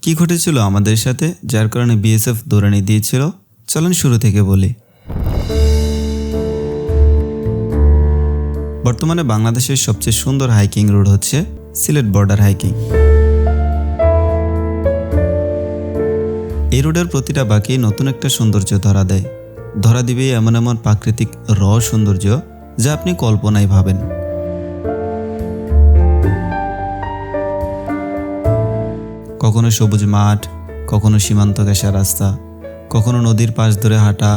কি ঘটেছিল আমাদের সাথে যার কারণে বিএসএফ দৌড়ানি দিয়েছিল? চলেন শুরু থেকে বলি। বর্তমানে বাংলাদেশের সবচেয়ে সুন্দর হাইকিং রুট হচ্ছে সিলেট বর্ডার হাইকিং। এই রোডের প্রতিটা বাঁকে নতুন একটা সৌন্দর্য ধরা দিবে এমন এমন প্রাকৃতিক সৌন্দর্য যা আপনি কল্পনায় ভাবেন। কখনো সবুজ মাঠ, কখনো সীমান্ত ঘেঁষা রাস্তা, কখনো নদীর পাশ ধরে হাঁটা,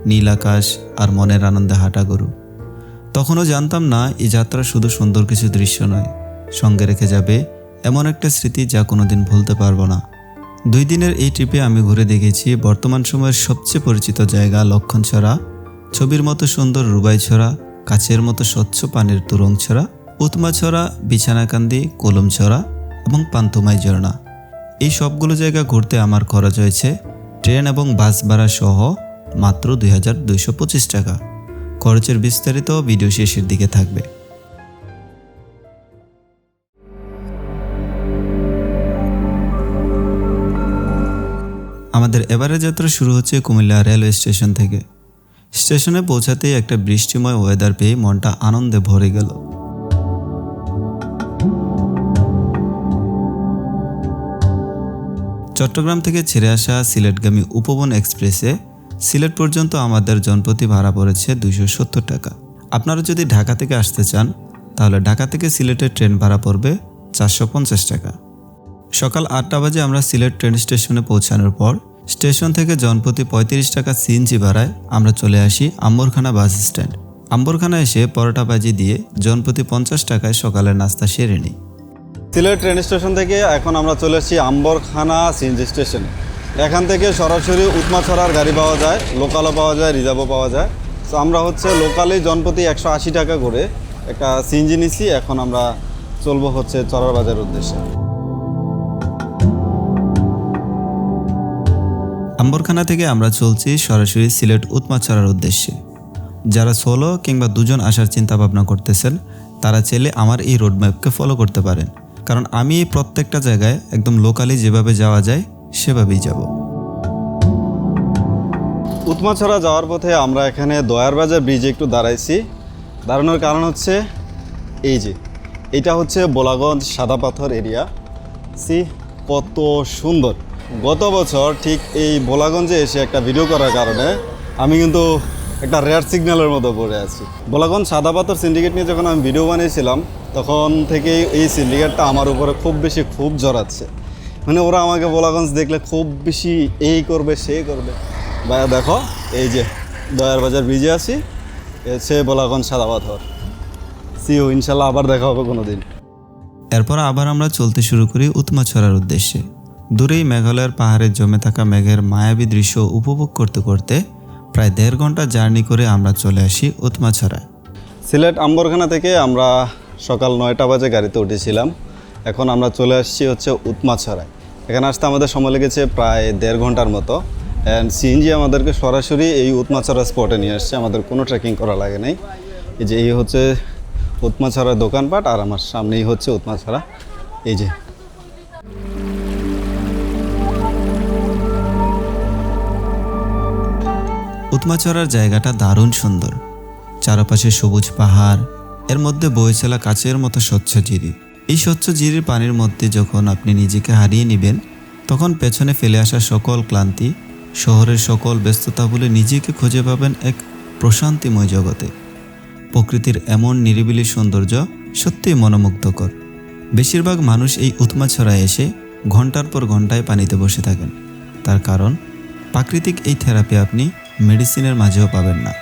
নীল আকাশ আর মনের আনন্দে হাঁটা গরু। তখনও জানতাম না এই যাত্রা শুধু সুন্দর কিছু দৃশ্য নয়, সঙ্গে রেখে যাবে এমন একটা স্মৃতি যা কোনোদিন ভুলতে পারবো না। 2 দিনের এই ট্রিপে আমি ঘুরে দেখেছি বর্তমান সময়ের সবচেয়ে পরিচিত জায়গা লক্ষণছড়া, ছবির মতো সুন্দর রুবাইছড়া, কাচের মতো স্বচ্ছ পানির তুরংছড়া, উৎমাছড়া, বিছানাকান্দি, কলমছড়া এবং পান্তুমাই ঝর্ণা। এই সবগুলো জায়গা ঘুরতে আমার খরচ হয়েছে ট্রেন এবং বাস ভাড়া সহ মাত্র 2225 টাকা। খরচের বিস্তারিত ভিডিও শেষের দিকে থাকবে। আমাদের এবারের যাত্রা শুরু হচ্ছে কুমিল্লা রেলওয়ে স্টেশন থেকে। স্টেশনে পৌঁছাতেই একটা বৃষ্টিময় ওয়েদার পেয়ে মনটা আনন্দে ভরে গেল। চট্টগ্রাম থেকে ছেড়ে আসা সিলেটগামী উপবন এক্সপ্রেসে সিলেট পর্যন্ত আমাদের জনপ্রতি ভাড়া পড়েছে 270 টাকা। আপনারা যদি ঢাকা থেকে আসতে চান তাহলে ঢাকা থেকে সিলেটের ট্রেন ভাড়া পড়বে 450 টাকা। সকাল 8টা বাজে আমরা সিলেট ট্রেন স্টেশনে পৌঁছানোর পর স্টেশন থেকে জনপ্রতি 35 টাকা সিএনজি ভাড়ায় আমরা চলে আসি আম্বরখানা বাস স্ট্যান্ড। আম্বরখানা এসে পরোটা ভাজি দিয়ে জনপ্রতি 50 টাকায় সকালের নাস্তা সেরে নিই। সিলেট ট্রেন স্টেশন থেকে এখন আমরা চলে এসেছি আম্বরখানা সিএনজি স্টেশনে। এখান থেকে সরাসরি উৎমাছড়ার গাড়ি পাওয়া যায়, লোকালও পাওয়া যায়, রিজার্ভও পাওয়া যায়। তো আমরা লোকালি জনপ্রতি 180 টাকা করে একটা সিএনজি নিছি। এখন আমরা চলবো চড়ার বাজার উদ্দেশ্যে। আম্বরখানা থেকে আমরা চলছি সরাসরি সিলেট উৎমাছড়ার উদ্দেশ্যে। যারা সোলো কিংবা 2 জন আসার চিন্তা ভাবনা করতেছেন তারা চাইলে আমার এই রোডম্যাপকে ফলো করতে পারেন, কারণ আমি এই প্রত্যেকটা জায়গায় একদম লোকালি যেভাবে যাওয়া যায় সেভাবেই যাব। উৎমাছড়া যাওয়ার পথে আমরা এখানে দয়ার বাজার ব্রিজে একটু দাঁড়ানোর কারণ এটা বোলাগঞ্জ সাদা পাথর এরিয়া। কত সুন্দর। গত বছর ঠিক এই বোলাগঞ্জে এসে একটা ভিডিও করার কারণে আমি কিন্তু একটা রেড সিগন্যালের মতো পড়ে আছি। বোলাগঞ্জ সাদা পাথর সিন্ডিকেট নিয়ে যখন আমি ভিডিও বানিয়েছিলাম তখন থেকে এই সিন্ডিকেটটা আমার উপরে খুব জড়াচ্ছে। মানে ওরা আমাকে বোলাগঞ্জ দেখলে খুব বেশি এই করবে সেই করবে। ভাইয়া দেখো, এই যে দয়ার বাজার ব্রিজে আছি, বোলাগঞ্জ সাদা পাথর। ইনশাল্লাহ আবার দেখা হবে কোনো দিন। এরপর আবার আমরা চলতে শুরু করি উৎমাছড়ার উদ্দেশ্যে। দূরেই মেঘালয়ের পাহাড়ে জমে থাকা মেঘের মায়াবী দৃশ্য উপভোগ করতে করতে প্রায় 1.5 ঘন্টা জার্নি করে আমরা চলে আসি উৎমাছড়ায়। সিলেট আম্বরখানা থেকে আমরা সকাল 9টা বাজে গাড়িতে উঠেছিলাম। এখন আমরা চলে আসছি উৎমাছড়ায়। এখানে আসতে আমাদের সময় লেগেছে প্রায় 1.5 ঘন্টার মতো। অ্যান্ড সিএনজি আমাদেরকে সরাসরি এই উৎমাছড়া স্পটে নিয়ে আসছে, আমাদের কোনো ট্রেকিং করা লাগে নাই। এই উৎমাছড়ার দোকানপাট, আর আমার সামনেই উৎমাছড়া। উৎমাছড়ার জায়গাটা দারুণ সুন্দর। চারপাশে সবুজ পাহাড়, এর মধ্যে বয়ে চলা কাচের মতো স্বচ্ছ ঝিরি। এই স্বচ্ছ ঝিরির পানির মধ্যে যখন আপনি নিজেকে হারিয়ে নেবেন তখন পেছনে ফেলে আসা সকল ক্লান্তি, শহরের সকল ব্যস্ততা বলে নিজেকে খুঁজে পাবেন এক প্রশান্তিময় জগতে। প্রকৃতির এমন নিরিবিলি সৌন্দর্য সত্যিই মনোমুগ্ধকর। বেশিরভাগ মানুষ এই উৎমাছড়ায় এসে ঘন্টার পর ঘন্টায় পানিতে বসে থাকেন। তার কারণ প্রাকৃতিক এই থেরাপি আপনি মেডিসিনের মাঝেও পাবেন না।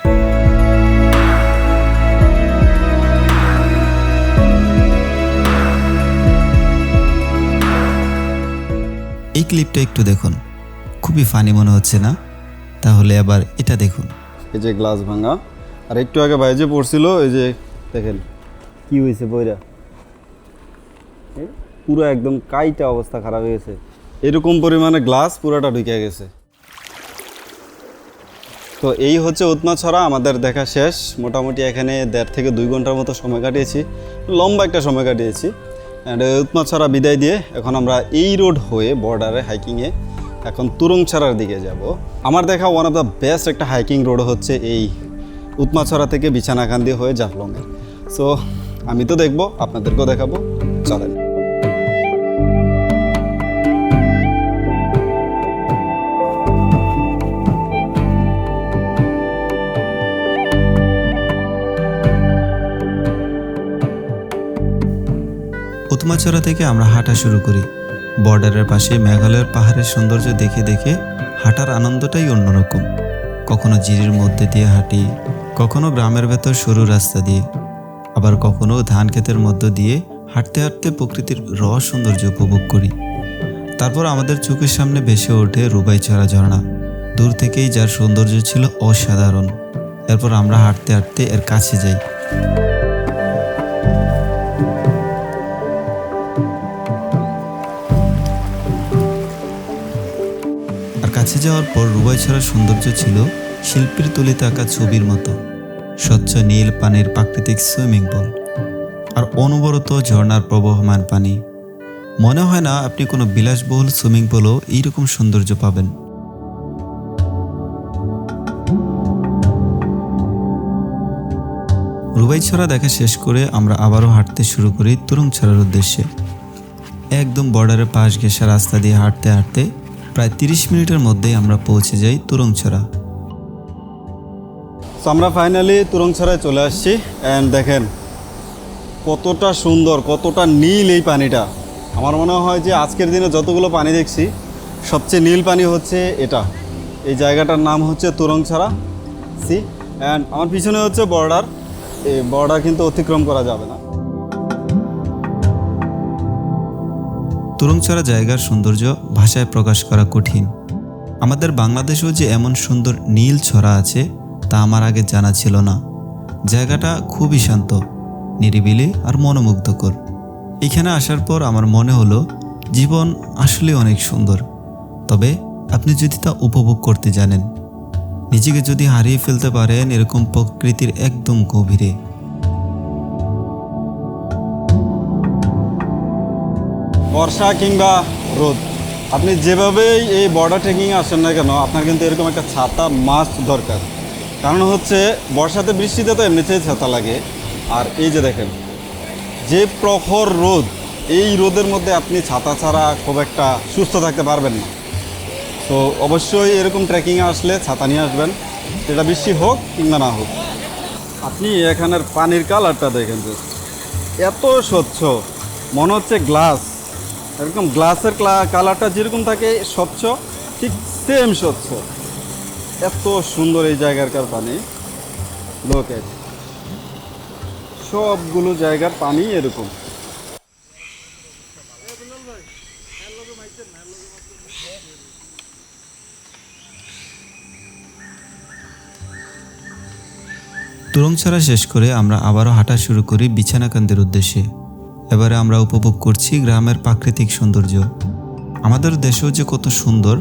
এই ক্লিপটা একটু দেখুন, খুবই ফানি মনে হচ্ছে না? তাহলে আবার এটা দেখুন। এই যে গ্লাস ভাঙা, আর একটু আগে বাইরে পড়ছিল, এই যে দেখেন কি হয়েছে, বইরা পুরো একদম কাইটা অবস্থা খারাপ হয়ে গেছে। এরকম পরিমাণে গ্লাস পুরোটা ঢুকে গেছে। তো এই উৎমাছড়া আমাদের দেখা শেষ। মোটামুটি এখানে 1.5 থেকে 2 ঘন্টার মতো সময় কাটিয়েছি, লম্বা একটা সময় কাটিয়েছি। অ্যান্ড উৎমাছড়া বিদায় দিয়ে এখন আমরা এই রোড হয়ে বর্ডারে হাইকিংয়ে এখন তুরংছড়ার দিকে যাব। আমার দেখা ওয়ান অফ দ্য বেস্ট একটা হাইকিং রোড হচ্ছে এই উৎমাছড়া থেকে বিছানাকান্দি হয়ে জাফলংয়ের। সো আমি তো দেখবো, আপনাদেরকেও দেখাবো, চলেন। উৎমাছড়া থেকে আমরা হাঁটা শুরু করি। বর্ডারের পাশে মেঘালয়ের পাহাড়ের সৌন্দর্য দেখে দেখে হাঁটার আনন্দটাই অন্যরকম। কখনো জিরির মধ্যে দিয়ে হাঁটি, কখনো গ্রামের ভেতর সরু রাস্তা দিয়ে, আবার কখনো ধান ক্ষেতের মধ্য দিয়ে হাঁটতে হাঁটতে প্রকৃতির সৌন্দর্য উপভোগ করি। তারপর আমাদের চোখের সামনে ভেসে ওঠে রুবাইছড়া ঝর্ণা, দূর থেকেই যার সৌন্দর্য ছিল অসাধারণ। এরপর আমরা হাঁটতে হাঁটতে এর কাছে যাই। কাছে যাওয়ার পর রুবাইছড়ার সৌন্দর্য ছিল শিল্পীর তুলিতে আঁকা ছবির মতো। স্বচ্ছ নীল পানির প্রাকৃতিক সুইমিং পুল আর অনবরত ঝর্ণার প্রবহমান পানি। মনে হয় না আপনি কোনো বিলাসবহুল সুইমিং পুলও এইরকম সৌন্দর্য পাবেন। রুবাইছড়া দেখা শেষ করে আমরা আবারও হাঁটতে শুরু করি তুরংছড়ার উদ্দেশ্যে। একদম বর্ডারের পাশ ঘেঁষা রাস্তা দিয়ে হাঁটতে হাঁটতে প্রায় 30 মিনিটের মধ্যেই আমরা পৌঁছে যাই তুরংছড়া। তো আমরা ফাইনালি তুরংছড়ায় চলে আসছি। অ্যান্ড দেখেন কতটা সুন্দর, কতটা নীল এই পানিটা। আমার মনে হয় যে আজকের দিনে যতগুলো পানি দেখছি সবচেয়ে নীল পানি হচ্ছে এটা। এই জায়গাটার নাম হচ্ছে তুরংছড়া সি। অ্যান্ড আমার পিছনে হচ্ছে বর্ডার। এই বর্ডার কিন্তু অতিক্রম করা যাবে না। তুরংছড়া জায়গার সৌন্দর্য ভাষায় প্রকাশ করা কঠিন। আমাদের বাংলাদেশেও যে এমন সুন্দর নীল ছড়া আছে তা আমার আগে জানা ছিল না। জায়গাটা খুবই শান্ত, নিরিবিলি আর মনোমুগ্ধকর। এখানে আসার পর আমার মনে হলো জীবন আসলে অনেক সুন্দর, তবে আপনি যদি তা উপভোগ করতে জানেন, নিজেকে যদি হারিয়ে ফেলতে পারেন এরকম প্রকৃতির একদম গভীরে। বর্ষা কিংবা রোদ, আপনি যেভাবেই এই বর্ডার ট্রেকিংয়ে আসেন না কেন, আপনার কিন্তু এরকম একটা ছাতা মাস্ট দরকার। কারণ হচ্ছে বর্ষাতে বৃষ্টিতে তো এমনিতেই ছাতা লাগে। আর এই যে দেখেন যে প্রখর রোদ, এই রোদের মধ্যে আপনি ছাতা ছাড়া খুব একটা সুস্থ থাকতে পারবেন না। তো অবশ্যই এরকম ট্রেকিংয়ে আসলে ছাতা নিয়ে আসবেন, সেটা বৃষ্টি হোক কিংবা না হোক। আপনি এখানের পানির কালারটা দেখেন, এত স্বচ্ছ, মনে হচ্ছে গ্লাস। এরকম গ্লাসের কালারটা যেরকম থাকে স্বচ্ছ, ঠিক সেম স্বচ্ছ। এত সুন্দর এই জায়গাকার পানি। লোকে সবগুলো জায়গার পানি এরকম। তুরংছড়া শেষ করে আমরা আবারও হাঁটা শুরু করি বিছানাকান্দির উদ্দেশ্যে। এবারে আমরা উপভোগ করছি গ্রামের প্রাকৃতিক সৌন্দর্য। আমাদের দেশেও যে কত সুন্দর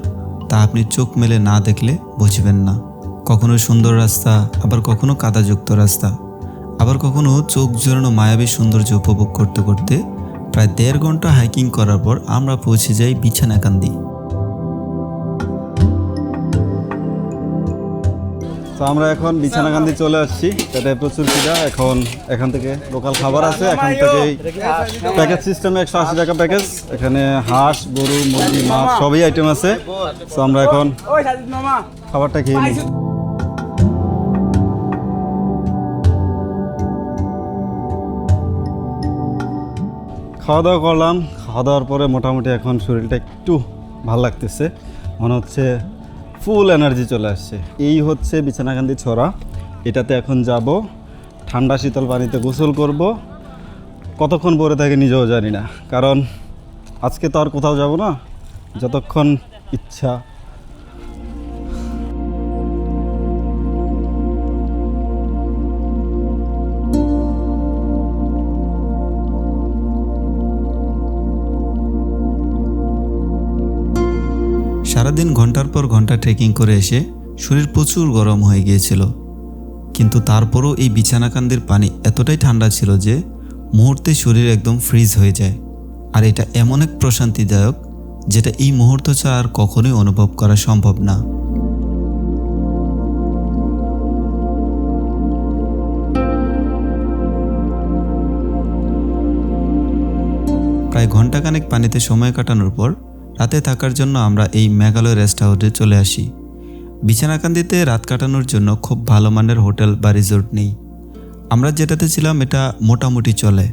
তা আপনি চোখ মেলে না দেখলে বুঝবেন না। কখনো সুন্দর রাস্তা, আবার কখনো কাদাযুক্ত রাস্তা, আবার কখনো চোখ জোড়ানো মায়াবী সৌন্দর্য উপভোগ করতে করতে প্রায় 1.5 ঘন্টা হাইকিং করার পর আমরা পৌঁছে যাই বিছানাকান্দি। তো আমরা এখন বিছানাকান্দি চলে আসছি। এটাই প্রচুর খিদা। এখান থেকে লোকাল খাবার আছে। এখান থেকেই প্যাকেজ সিস্টেমে 180 টাকা প্যাকেজ। এখানে হাঁস, গরু, মুরগি, মাছ সবই আইটেম আছে। তো আমরা এখন খাবারটা খেয়ে নিই। খাওয়া দাওয়া করলাম। খাওয়া দাওয়ার পরে মোটামুটি এখন শরীরটা একটু ভাল লাগতেছে, মনে হচ্ছে ফুল এনার্জি চলে আসছে। এই হচ্ছে বিছানাকান্দি ছড়া। এটাতে এখন যাব, ঠান্ডা শীতল পানিতে গোসল করব। কতক্ষণ পরে থাকে নিজেও জানি না, কারণ আজকে তো আর কোথাও যাব না, যতক্ষণ ইচ্ছা। সারাদিন ঘন্টার পর ঘন্টা ট্রেকিং করে এসে শরীর প্রচুর গরম হয়ে গিয়েছিল, কিন্তু তারপরও এই বিছানাকান্দির পানি এতটাই ঠান্ডা ছিল যে মুহূর্তে শরীর একদম ফ্রিজ হয়ে যায়। আর এটা এমন এক প্রশান্তিদায়ক যেটা এই মুহূর্ত ছাড়া আর কখনোই অনুভব করা সম্ভব না। প্রায় ঘন্টাখানেক পানিতে সময় কাটানোর পর রাতে থাকার জন্য আমরা এই মেঘালয় রেস্ট হাউসে চলে আসি। বিছানাকান্দিতে রাত কাটানোর জন্য খুব ভালো মানের হোটেল বা রিসোর্ট নেই। আমরা যেটাতে ছিলাম এটা মোটামুটি চলে।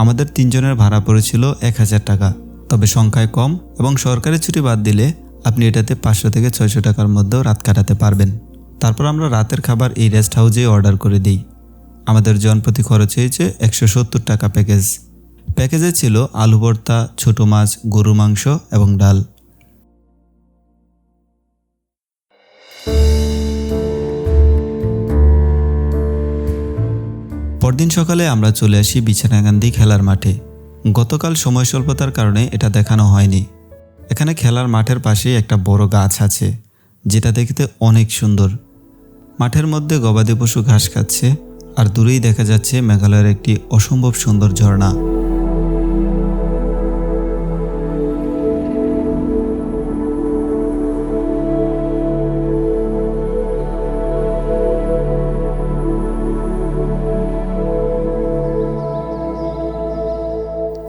আমাদের 3 জনের ভাড়া পড়েছিল 1000 টাকা, তবে সংখ্যায় কম এবং সরকারি ছুটি বাদ দিলে আপনি এটাতে 500 থেকে 600 টাকার মধ্যেও রাত কাটাতে পারবেন। তারপর আমরা রাতের খাবার এই রেস্ট হাউসেই অর্ডার করে দিই। আমাদের জনপ্রতি খরচ হয়েছে 170 টাকা প্যাকেজ। প্যাকেজে ছিল আলু ভর্তা, ছোট মাছ, গরু মাংস এবং ডাল। পরদিন সকালে আমরা চলে আসি বিছানাকান্দি খেলার মাঠে। গতকাল সময় স্বল্পতার কারণে এটা দেখানো হয়নি। এখানে খেলার মাঠের পাশেই একটা বড় গাছ আছে যেটা দেখতে অনেক সুন্দর। মাঠের মধ্যে গবাদি পশু ঘাস খাচ্ছে আর দূরেই দেখা যাচ্ছে মেঘালয়ের একটি অসম্ভব সুন্দর ঝর্ণা।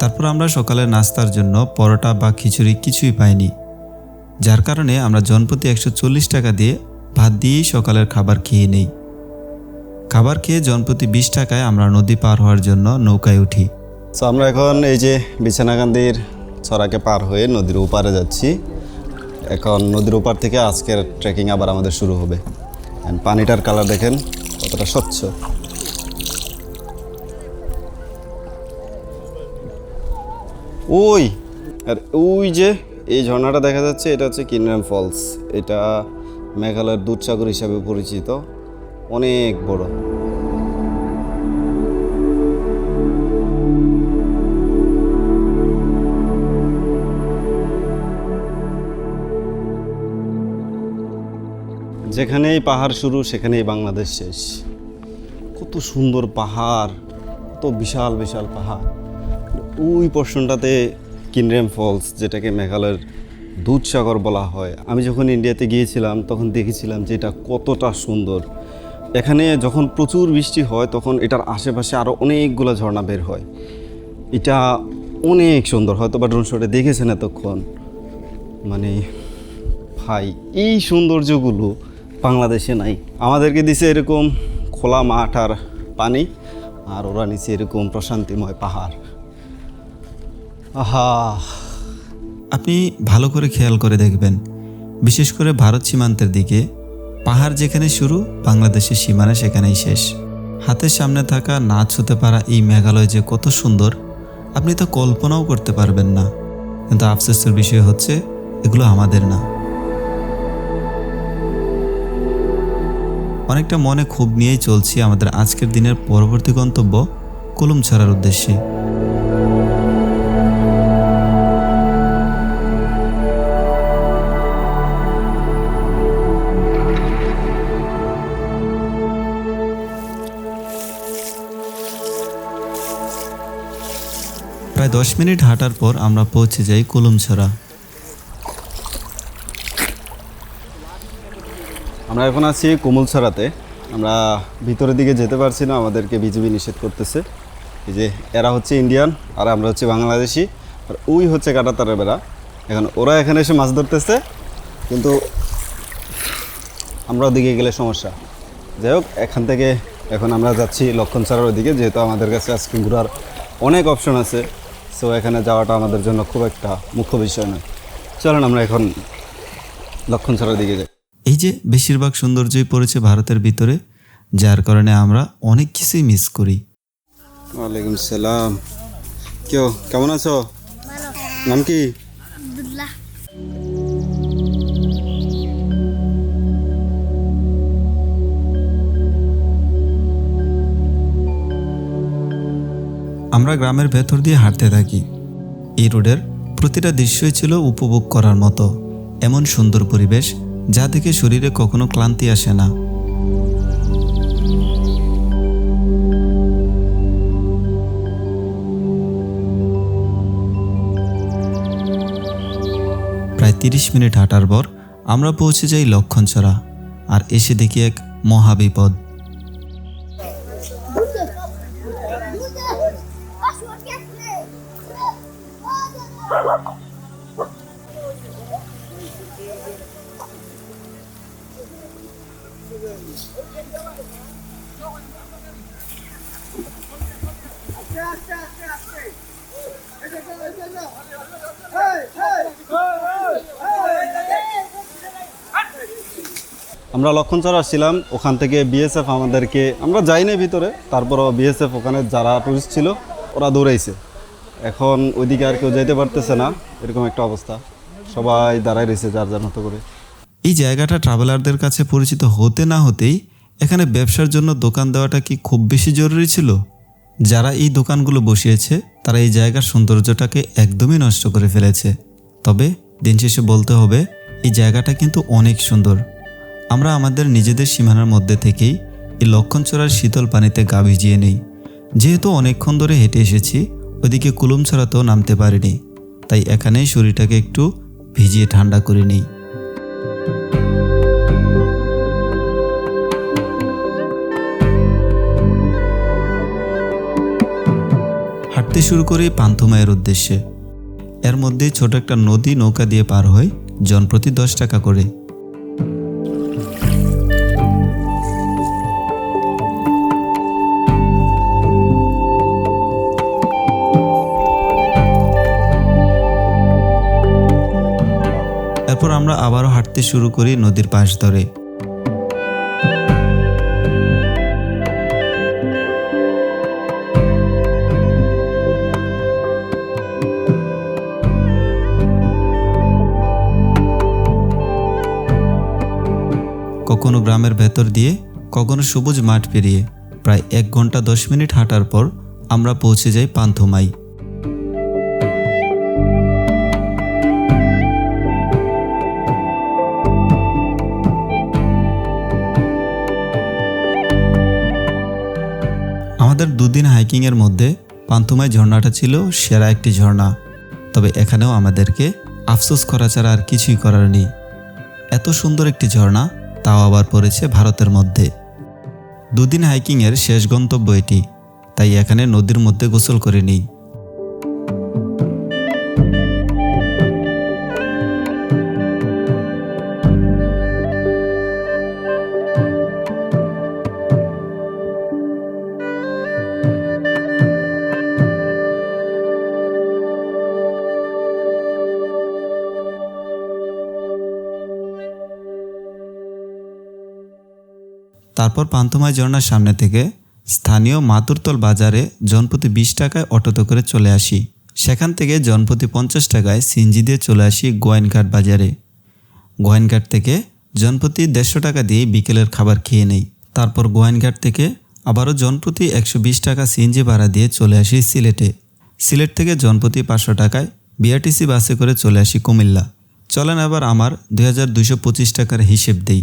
তারপর আমরা সকালের নাস্তার জন্য পরোটা বা খিচুড়ি কিছুই পাইনি, যার কারণে আমরা জনপ্রতি 140 টাকা দিয়ে ভাত দিয়েই সকালের খাবার খেয়ে নেই। খাবার খেয়ে জনপ্রতি 20 টাকায় আমরা নদী পার হওয়ার জন্য নৌকায় উঠি। তো আমরা এখন এই যে বিছানাকান্দির ছড়াকে পার হয়ে নদীর ওপারে যাচ্ছি। এখন নদীর ওপার থেকে আজকের ট্রেকিং আবার আমাদের শুরু হবে। And পানিটার কালার দেখেন কতটা স্বচ্ছ। ওই আর ওই যে এই ঝর্ণাটা দেখা যাচ্ছে, এটা হচ্ছে কিনরাম ফলস। এটা মেঘালয়ের দুধসাগর হিসাবে পরিচিত, অনেক বড়। যেখানেই পাহাড় শুরু সেখানেই বাংলাদেশ শেষ। কত সুন্দর পাহাড়, কত বিশাল বিশাল পাহাড়। ওই পোর্শনটাতে কিনরেম ফলস, যেটাকে মেঘালয়ের দুধসাগর বলা হয়। আমি যখন ইন্ডিয়াতে গিয়েছিলাম তখন দেখেছিলাম যে এটা কতটা সুন্দর। এখানে যখন প্রচুর বৃষ্টি হয় তখন এটার আশেপাশে আরও অনেকগুলো ঝর্ণা বের হয়। এটা অনেক সুন্দর, হয়তো বা ড্রোন শটে দেখেছেন এতক্ষণ। মানে ভাই, এই সৌন্দর্যগুলো বাংলাদেশে নাই। আমাদেরকে দিছে এরকম খোলা মাঠ আর পানি, আর ওরা নিচে এরকম প্রশান্তিময় পাহাড়। আহা, আপনি ভালো করে খেয়াল করে দেখবেন, বিশেষ করে ভারত সীমান্তের দিকে পাহাড় যেখানে শুরু, বাংলাদেশের সীমানা সেখানেই শেষ। হাতের সামনে থাকা না ছুঁতে পারা এই মেঘালয় যে কত সুন্দর আপনি তো কল্পনাও করতে পারবেন না। কিন্তু আফসোসের বিষয় হচ্ছে এগুলো আমাদের না। অনেকটা মনে ক্ষোভ নিয়েই চলছি আমাদের আজকের দিনের পরবর্তী গন্তব্য কুলুমছড়ার উদ্দেশ্যে। প্রায় 10 মিনিট হাঁটার পর আমরা পৌঁছে যাই কুলুমছড়া। আমরা এখন আছি কুমুলছড়াতে। আমরা ভিতরের দিকে যেতে পারছি না, আমাদেরকে বিজিবি নিষেধ করতেছে। এই যে এরা হচ্ছে ইন্ডিয়ান আর আমরা হচ্ছে বাংলাদেশি, আর ওই হচ্ছে কাঁটাতারের বেড়া। এখন ওরা এখানে এসে মাছ ধরতেছে, কিন্তু আমরা ওদিকে গেলে সমস্যা। যাই হোক, এখান থেকে এখন আমরা যাচ্ছি লক্ষণছড়ার ওদিকে, যেহেতু আমাদের কাছে আজকে ঘোরার অনেক অপশন আছে। সো এখানে যাওয়াটা আমাদের জন্য খুব একটা মুখ্য বিষয় নয়। চলেন আমরা এখন লক্ষণছড়ার দিকে যাই। এই যে বেশিরভাগ সৌন্দর্যই পড়েছে ভারতের ভিতরে, যার কারণে আমরা অনেক কিছুই মিস করি। ওয়ালাইকুম সালাম। কেমন আছো? নাম কি? আব্দুল্লাহ। আমরা গ্রামের ভেতর দিয়ে হাঁটতে থাকি। এই রোডের প্রতিটা দৃশ্যই ছিল উপভোগ করার মতো। এমন সুন্দর পরিবেশ যা দেখে শরীরে কখনো ক্লান্তি আসে না। 30 মিনিট হাঁটার পর আমরা পৌঁছে যাই লক্ষণছড়া। আর এসে দেখি এক মহাবিপদ। আমরা লক্ষণছড়া আসছিলাম, ওখান থেকে বিএসএফ আমাদেরকে, আমরা যাই নাই ভিতরে, তারপরও বিএসএফ ওখানে যারা টুরিস্ট ছিল ওরা দৌড়াইছে। এখন ওইদিকে আর কেউ যেতে পারতেছে না, এরকম একটা অবস্থা। সবাই দাঁড়ায় রয়েছে যার যার মতো করে। এই জায়গাটা ট্রাভেলারদের কাছে পরিচিত হতে না হতেই এখানে ব্যবসার জন্য দোকান দেওয়াটা কি খুব বেশি জরুরি ছিল? যারা এই দোকানগুলো বসিয়েছে তারা এই জায়গার সৌন্দর্যটাকে একদমই নষ্ট করে ফেলেছে। তবে দিন শেষে বলতে হবে এই জায়গাটা কিন্তু অনেক সুন্দর। আমরা আমাদের নিজেদের সীমানার মধ্যে থেকেই এই লক্ষণছড়ার শীতল পানিতে গা ভিজিয়ে নেই। যেহেতু অনেকক্ষণ ধরে হেঁটে এসেছি, ওইদিকে কুলুমছড়াতেও নামতে পারিনি, তাই এখানেই শরীরটাকে একটু ভিজিয়ে ঠান্ডা করে নিই। হাঁটতে শুরু করি পান্থমায়ের উদ্দেশ্যে। এর মধ্যেই ছোট একটা নদী নৌকা দিয়ে পার হয়, জনপ্রতি 10 টাকা করে। এরপর আমরা আবারও হাঁটতে শুরু করি নদীর পাশ ধরে। কখনো গ্রামের ভেতর দিয়ে, কখনো সবুজ মাঠ পেরিয়ে প্রায় 1 ঘন্টা 10 মিনিট হাঁটার পর আমরা পৌঁছে যাই পান্থমাই। আমাদের 2 দিন হাইকিংয়ের মধ্যে পান্থমাই ঝর্ণাটা ছিল সেরা একটি ঝর্ণা। তবে এখানেও আমাদেরকে আফসোস করা ছাড়া আর কিছুই করার নেই। এত সুন্দর একটি ঝর্ণা, তাও আবার পড়েছে ভারতের মধ্যে। 2 দিন হাইকিংয়ের শেষ গন্তব্য এটি, তাই এখানে নদীর মধ্যে গোসল করে নিই। তারপর পান্থমাই ঝর্ণার সামনে থেকে স্থানীয় মাতুরতল বাজারে জনপ্রতি 20 টাকায় অটোতে করে চলে আসি। সেখান থেকে জনপ্রতি 50 টাকায় সিএনজি দিয়ে চলে আসি গোয়াইনঘাট বাজারে। গোয়াইনঘাট থেকে জনপ্রতি 150 টাকা দিয়ে বিকেলের খাবার খেয়ে নেই। তারপর গোয়াইনঘাট থেকে আবারও জনপ্রতি 120 টাকা সিএনজি ভাড়া দিয়ে চলে আসি সিলেটে। সিলেট থেকে জনপ্রতি 500 টাকায় বিআরটিসি বাসে করে চলে আসি কুমিল্লা। চলেন এবার আমার 2225 টাকার হিসেব দেই।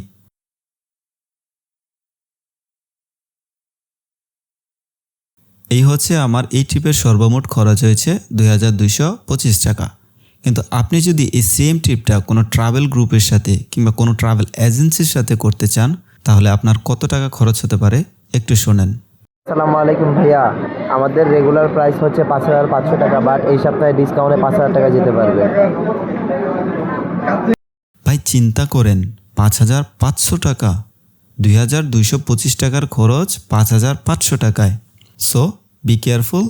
এই হচ্ছে আমার এই ট্রিপের সর্বমোট খরচ হয়েছে 2225 টাকা। কিন্তু আপনি যদি এই সেম ট্রিপটা কোনো ট্রাভেল গ্রুপের সাথে কিংবা কোনো ট্রাভেল এজেন্সির সাথে করতে চান, তাহলে আপনার কত টাকা খরচ হতে পারে একটু শোনেন। আসসালামু আলাইকুম ভাইয়া, আমাদের রেগুলার প্রাইস হচ্ছে 5500 টাকা, বাট এই সপ্তাহে ডিসকাউন্টে 5000 টাকা যেতে পারবে। ভাই চিন্তা করেন, 5500 টাকা, 2225 টাকার খরচ 5500 টাকায়। So be careful